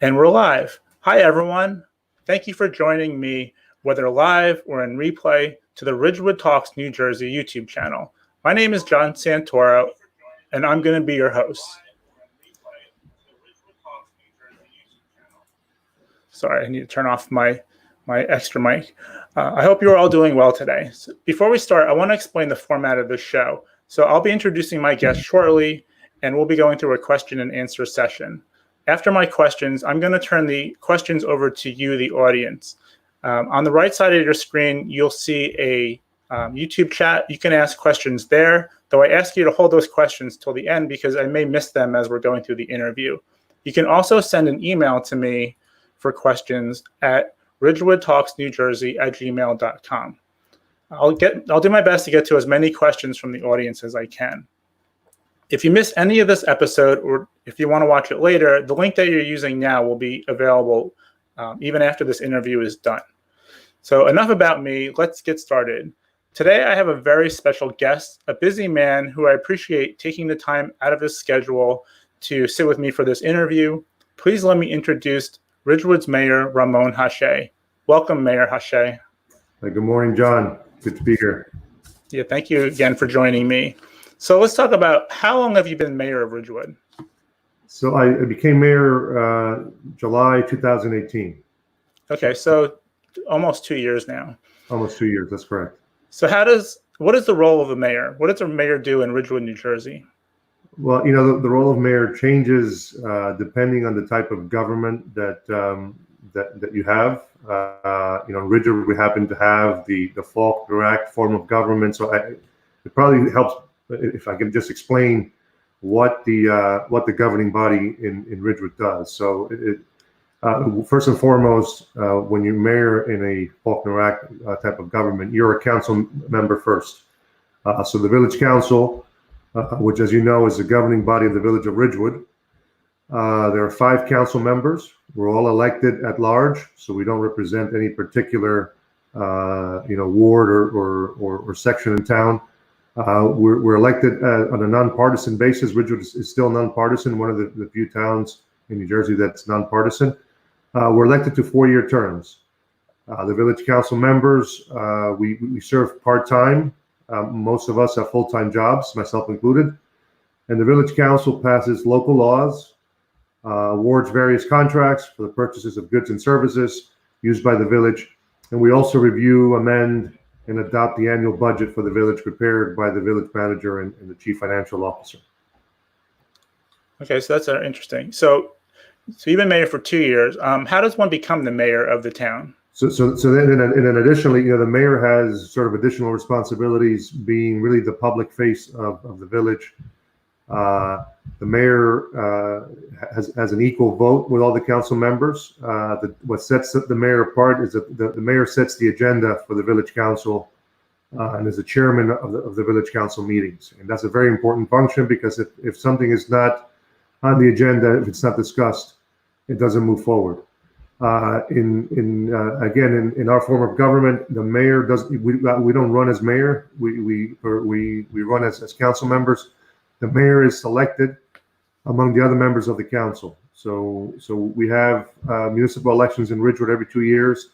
And we're live. Hi, everyone. Thank you for joining me, whether live or in replay, to the Ridgewood Talks New Jersey YouTube channel. My name is John Santoro, and I'm going to be your host. Sorry, I need to turn off my extra mic. I hope you're all doing well today. So before we start, I want to explain the format of this show. So I'll be introducing my guest shortly, and we'll be going through a question and answer session. After my questions, I'm going to turn the questions over to you, the audience. On the right side of your screen, you'll see a YouTube chat. You can ask questions there, though I ask you to hold those questions till the end because I may miss them as we're going through the interview. You can also send an email to me for questions at ridgewoodtalksnewjersey@gmail.com. I'll do my best to get to as many questions from the audience as I can. If you miss any of this episode, or if you want to watch it later, the link that you're using now will be available even after this interview is done. So enough about me, let's get started. Today I have a very special guest, a busy man who I appreciate taking the time out of his schedule to sit with me for this interview. Please let me introduce Ridgewood's Mayor, Ramon Hache. Welcome, Mayor Hache. Good morning, John. Good to be here. Yeah, thank you again for joining me. So let's talk about, how long have you been mayor of Ridgewood? So I became mayor July 2018. Okay, so almost 2 years now. Almost 2 years, that's correct. So what is the role of a mayor? What does a mayor do in Ridgewood, New Jersey? Well, you know, the role of mayor changes depending on the type of government that you have. You know, in Ridgewood, we happen to have the Faulkner Act form of government. So it probably helps if I can just explain what the governing body in Ridgewood does. So first and foremost, when you're mayor in a Faulkner Act type of government, you're a council member first. So the village council, which, as you know, is the governing body of the Village of Ridgewood. There are 5 council members. We're all elected at large, so we don't represent any particular ward or section in town. We're elected on a nonpartisan basis. Ridgewood is still nonpartisan, one of the few towns in New Jersey that's nonpartisan. We're elected to 4-year terms. The village council members, we serve part-time. Most of us have full-time jobs, myself included. And the village council passes local laws, awards various contracts for the purchases of goods and services used by the village. And we also review, amend, and adopt the annual budget for the village prepared by the village manager and the chief financial officer. Okay, so that's interesting. So you've been mayor for 2 years. How does one become the mayor of the town? So then additionally, you know, the mayor has sort of additional responsibilities, being really the public face of the village. The mayor has an equal vote with all the council members. What sets the mayor apart is that the mayor sets the agenda for the village council and is the chairman of the village council meetings. And that's a very important function because if something is not on the agenda, if it's not discussed, it doesn't move forward. In our form of government, the mayor we don't run as mayor. We run as council members. The mayor is selected among the other members of the council. So we have municipal elections in Ridgewood every 2 years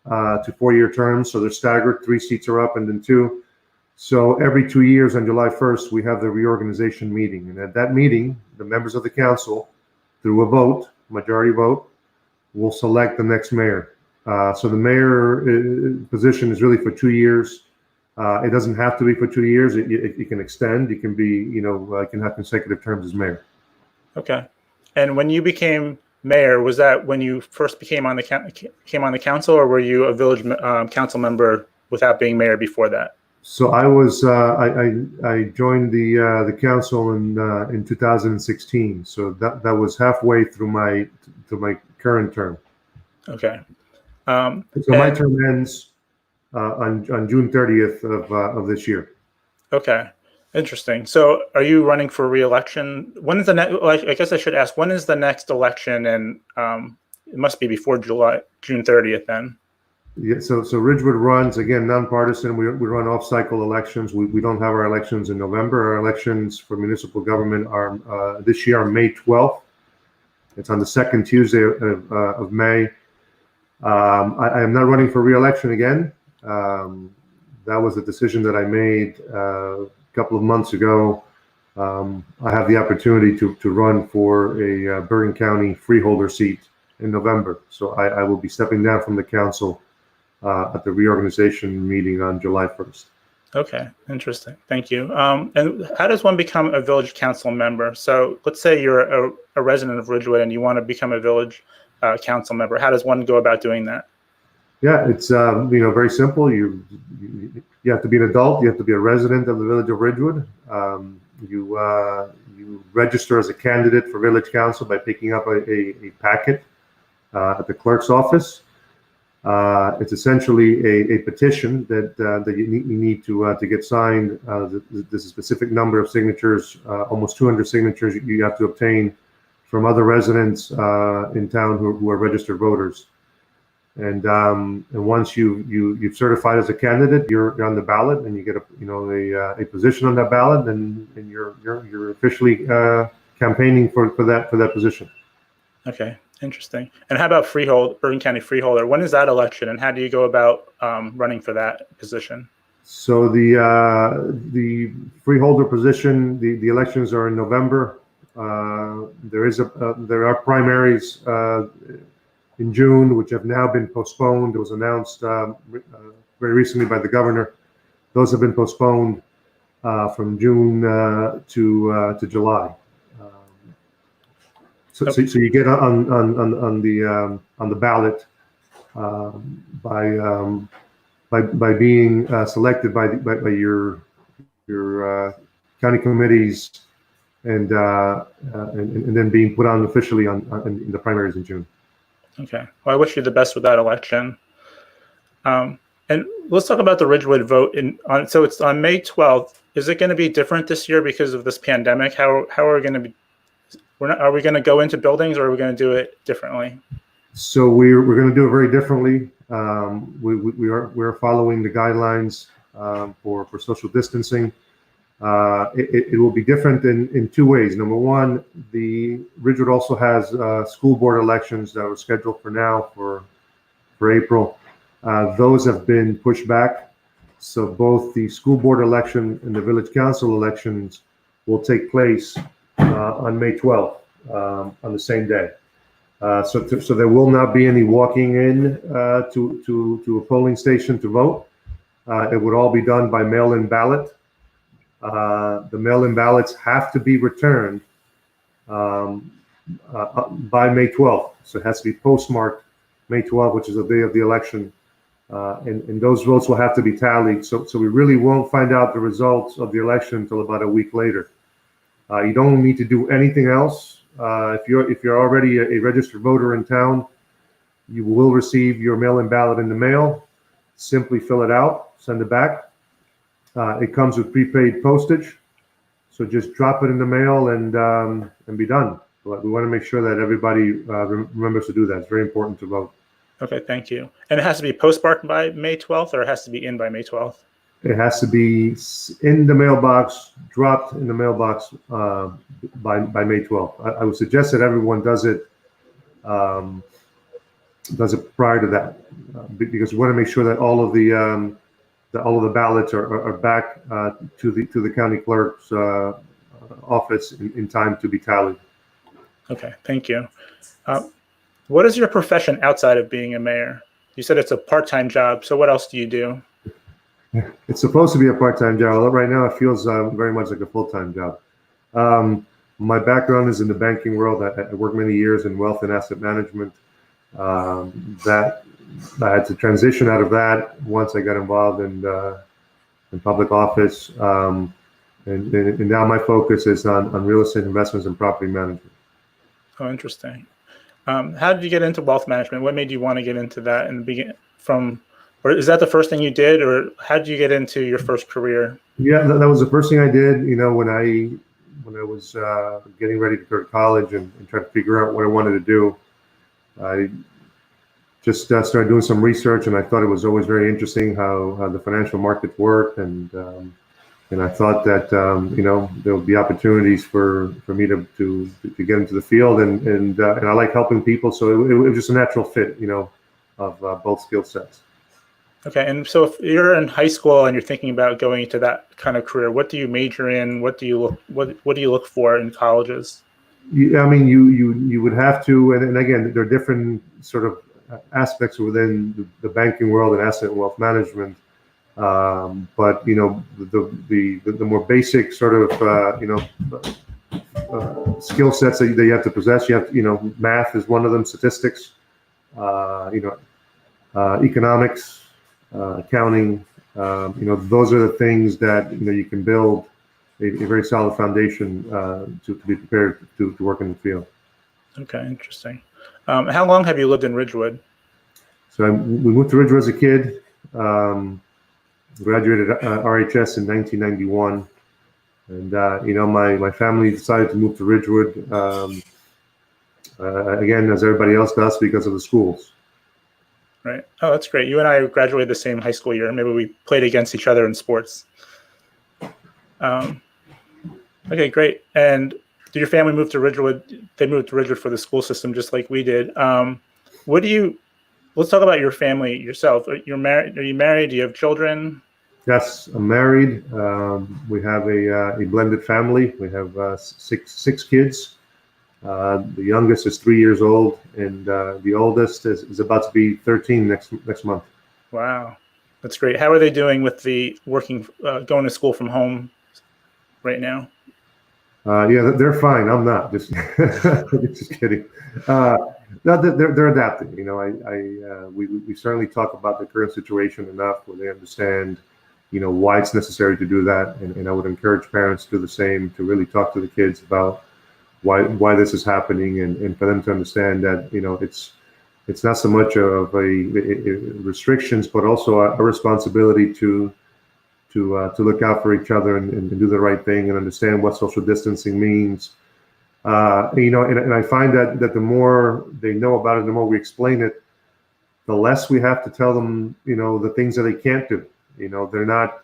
to 4-year terms. So they're staggered. 3 seats are up and then 2. So every 2 years on July 1st, we have the reorganization meeting. And at that meeting, the members of the council, through a vote, majority vote, will select the next mayor. So the mayor position is really for 2 years. It doesn't have to be for 2 years. It can extend. It can be, can have consecutive terms as mayor. Okay. And when you became mayor, was that when you first came on the council, or were you a village council member without being mayor before that? So I was. I joined the council in 2016. So that was halfway through my current term. Okay. So my term ends on June 30th of this year. Okay, interesting. So, are you running for re-election? When is the next? I guess I should ask. When is the next election? And it must be before June 30th, then. Yeah. So Ridgewood runs, again, nonpartisan. We run off-cycle elections. We don't have our elections in November. Our elections for municipal government are this year on May 12th. It's on the second Tuesday of May. I am not running for re-election again. That was a decision that I made a couple of months ago. I have the opportunity to run for a Bergen County freeholder seat in November. So I will be stepping down from the council at the reorganization meeting on July 1st. Okay, interesting. Thank you. And how does one become a village council member? So let's say you're a resident of Ridgewood and you want to become a village council member. How does one go about doing that? Yeah, it's very simple. You have to be an adult. You have to be a resident of the Village of Ridgewood. You register as a candidate for village council by picking up a packet at the clerk's office. It's essentially a petition that you need to get signed. There's a specific number of signatures, almost 200 signatures you have to obtain from other residents in town who are registered voters. And once you've certified as a candidate, you're on the ballot, and you get a position on that ballot, and you're officially campaigning for that position. Okay, interesting. And how about Bergen County freeholder? When is that election, and how do you go about running for that position? So the freeholder position, the elections are in November. There are primaries in June, which have now been postponed. It was announced very recently by the governor. Those have been postponed from June to July. So you get on the ballot by being selected by your county committees, and then being put on officially in the primaries in June. Okay. Well, I wish you the best with that election. And let's talk about the Ridgewood vote. So it's on May 12th. Is it going to be different this year because of this pandemic? How are we going to be? Are we going to go into buildings, or are we going to do it differently? So we're going to do it very differently. We're following the guidelines for social distancing. It will be different in two ways. Number one, the Ridgewood also has school board elections that are scheduled for April. Those have been pushed back. So both the school board election and the village council elections will take place on May 12th, on the same day. So there will not be any walking in to a polling station to vote. It would all be done by mail-in ballot. The mail-in ballots have to be returned by May 12th. So it has to be postmarked May 12th, which is the day of the election. And those votes will have to be tallied. So we really won't find out the results of the election until about a week later. You don't need to do anything else. If you're already a registered voter in town, you will receive your mail-in ballot in the mail. Simply fill it out, send it back. It comes with prepaid postage, so just drop it in the mail and be done. But we want to make sure that everybody remembers to do that. It's very important to vote. Okay, thank you. And it has to be postmarked by May 12th, or it has to be in by May 12th? It has to be in the mailbox, dropped in the mailbox by May 12th. I would suggest that everyone does it prior to that, because we want to make sure that all of the ballots are back to the county clerk's office in time to be tallied. Okay, thank you. What is your profession outside of being a mayor? You said it's a part-time job, so what else do you do? It's supposed to be a part-time job. Right now, it feels very much like a full-time job. My background is in the banking world. I worked many years in wealth and asset management. That I had to transition out of that once I got involved in public office, and now my focus is on real estate investments and property management. Oh, interesting. How did you get into wealth management? What made you want to get into that in the beginning? Or is that the first thing you did, or how did you get into your first career? Yeah, that was the first thing I did. When I was getting ready to go to college and try to figure out what I wanted to do, I just started doing some research, and I thought it was always very interesting how the financial markets worked, and And I thought that there would be opportunities for me to get into the field, and I like helping people, so it was just a natural fit, of both skill sets. Okay, and so if you're in high school and you're thinking about going into that kind of career, what do you major in? What do you look for in colleges? I mean, you would have to, and again, there are different sort of aspects within the banking world and asset and wealth management. But the more basic sort of skill sets that you have to possess. You have math is one of them, statistics, economics, accounting. Those are the things that you can build a very solid foundation to be prepared to work in the field. Okay, interesting. How long have you lived in Ridgewood? So we moved to Ridgewood as a kid. Graduated RHS in 1991, and my family decided to move to Ridgewood again, as everybody else does, because of the schools. Right. Oh, that's great. You and I graduated the same high school year. Maybe we played against each other in sports. Okay, great. And did your family move to Ridgewood? They moved to Ridgewood for the school system, just like we did. Let's talk about your family yourself. You're married. Are you married? Do you have children? Yes, I'm married. We have a blended family. We have six kids. The youngest is 3 years old, and the oldest is about to be 13 next month. Wow, that's great. How are they doing with the going to school from home right now? Yeah, they're fine. I'm not. Just just kidding. No, they're adapting. We certainly talk about the current situation enough where they understand, why it's necessary to do that, and I would encourage parents to do the same, to really talk to the kids about why this is happening, and for them to understand that it's not so much of a restrictions, but also a responsibility to look out for each other and do the right thing and understand what social distancing means. And I find that the more they know about it, the more we explain it, the less we have to tell them, the things that they can't do. They're not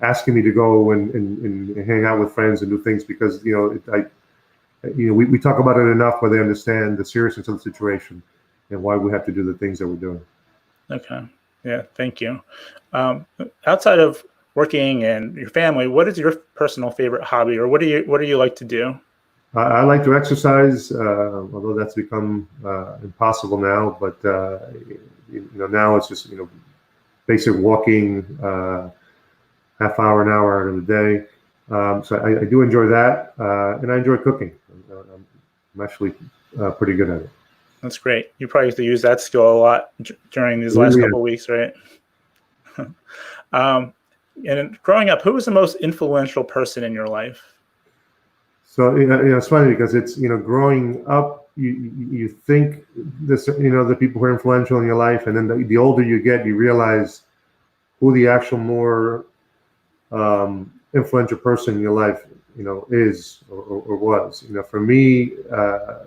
asking me to go and hang out with friends and do things because, we talk about it enough where they understand the seriousness of the situation and why we have to do the things that we're doing. Okay. Yeah. Thank you. Outside of working and your family, what is your personal favorite hobby, or what do you like to do? I like to exercise, although that's become impossible now. But now it's just basic walking, half hour, an hour out of the day. So I do enjoy that, and I enjoy cooking. I'm actually pretty good at it. That's great. You probably have to use that skill a lot during these last couple of weeks, right? And growing up, who was the most influential person in your life? So it's funny because it's growing up, you think this the people who are influential in your life, and then the older you get, you realize who the actual more influential person in your life is or was. For me,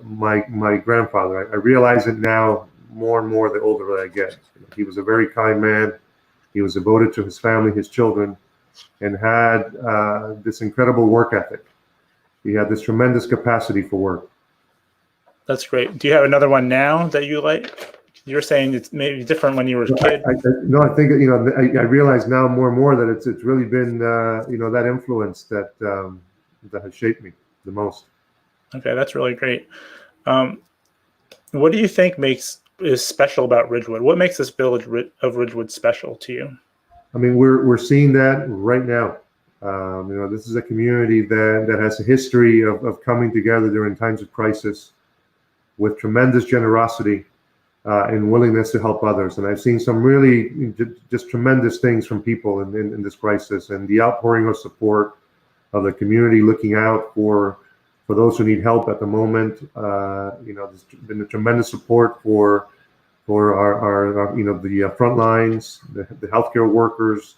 my grandfather. I realize it now more and more the older that I get. He was a very kind man. He was devoted to his family, his children, and had this incredible work ethic. He had this tremendous capacity for work. That's great. Do you have another one now that you like? You're saying it's maybe different when you were a kid. I think I realize now more and more that it's really been that influence that has shaped me the most. Okay, that's really great. What do you think is special about Ridgewood? What makes this village of Ridgewood special to you? I mean, we're seeing that right now. This is a community that has a history of coming together during times of crisis with tremendous generosity and willingness to help others. And I've seen some really just tremendous things from people in this crisis, and the outpouring of support of the community looking out for those who need help at the moment. There's been a tremendous support for our the front lines, the healthcare workers,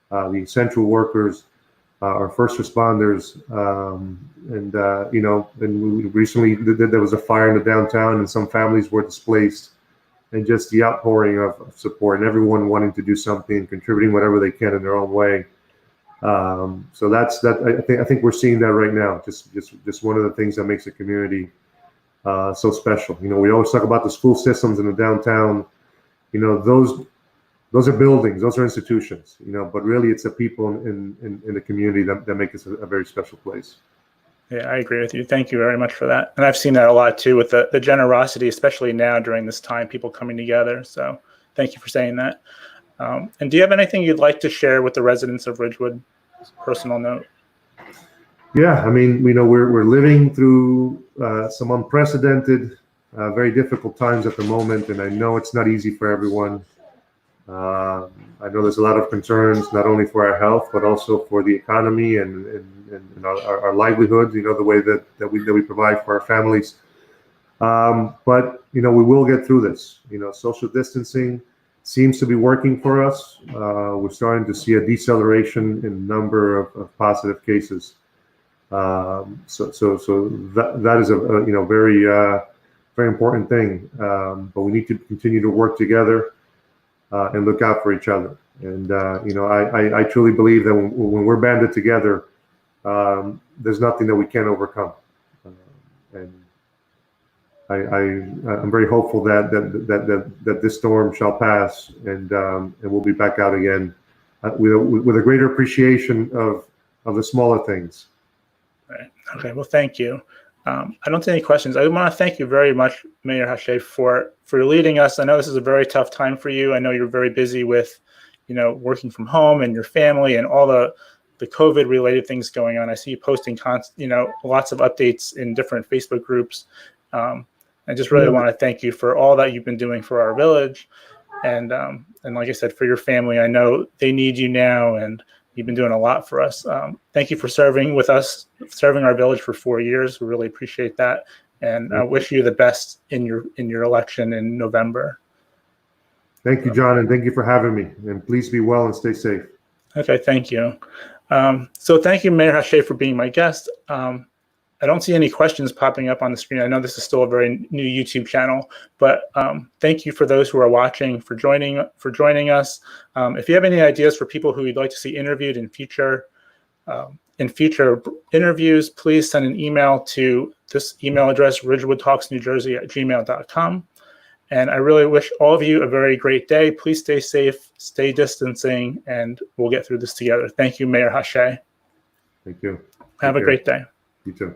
the essential workers, our first responders, and we recently there was a fire in the downtown, and some families were displaced, and just the outpouring of support and everyone wanting to do something, contributing whatever they can in their own way. So that's that. I think we're seeing that right now. Just one of the things that makes the community so special. You know, we always talk about the school systems in the downtown. You know, those are buildings, those are institutions. You know, but really it's the people in the community that make this a very special place. Yeah, I agree with you. Thank you very much for that. And I've seen that a lot too with the generosity, especially now during this time, people coming together. So thank you for saying that. And do you have anything you'd like to share with the residents of Ridgewood? Personal note. Yeah, I mean, you know, we're living through some unprecedented, very difficult times at the moment, and I know it's not easy for everyone. I know there's a lot of concerns, not only for our health, but also for the economy and our livelihood. You know, the way that we provide for our families. But you know, we will get through this. You know, social distancing seems to be working for us. We're starting to see a deceleration in the number of positive cases. So that is a you know, very important thing. But we need to continue to work together and look out for each other. And you know, I truly believe that when we're banded together, there's nothing that we can't overcome. And I'm very hopeful that this storm shall pass, and we'll be back out again with a greater appreciation of the smaller things. Right. Okay. Well, thank you. I don't see any questions. I want to thank you very much, Mayor Hache, for leading us. I know this is a very tough time for you. I know you're very busy with, you know, working from home and your family and all the COVID related things going on. I see you posting you know, lots of updates in different Facebook groups. I just really want to thank you for all that you've been doing for our village, and like I said, for your family. I know they need you now, and you've been doing a lot for us. Thank you for serving with us, serving our village for 4 years. We really appreciate that, and I wish you the best in your election in November. Thank you, John, and thank you for having me. And please be well and stay safe. Okay, thank you. So thank you, Mayor Hache, for being my guest. I don't see any questions popping up on the screen. I know this is still a very new YouTube channel, but thank you for those who are watching for joining us. If you have any ideas for people who you'd like to see interviewed in future interviews, please send an email to this email address, ridgewoodtalksnewjersey@gmail.com. And I really wish all of you a very great day. Please stay safe, stay distancing, and we'll get through this together. Thank you, Mayor Hache. Thank you. Have a great day. You too.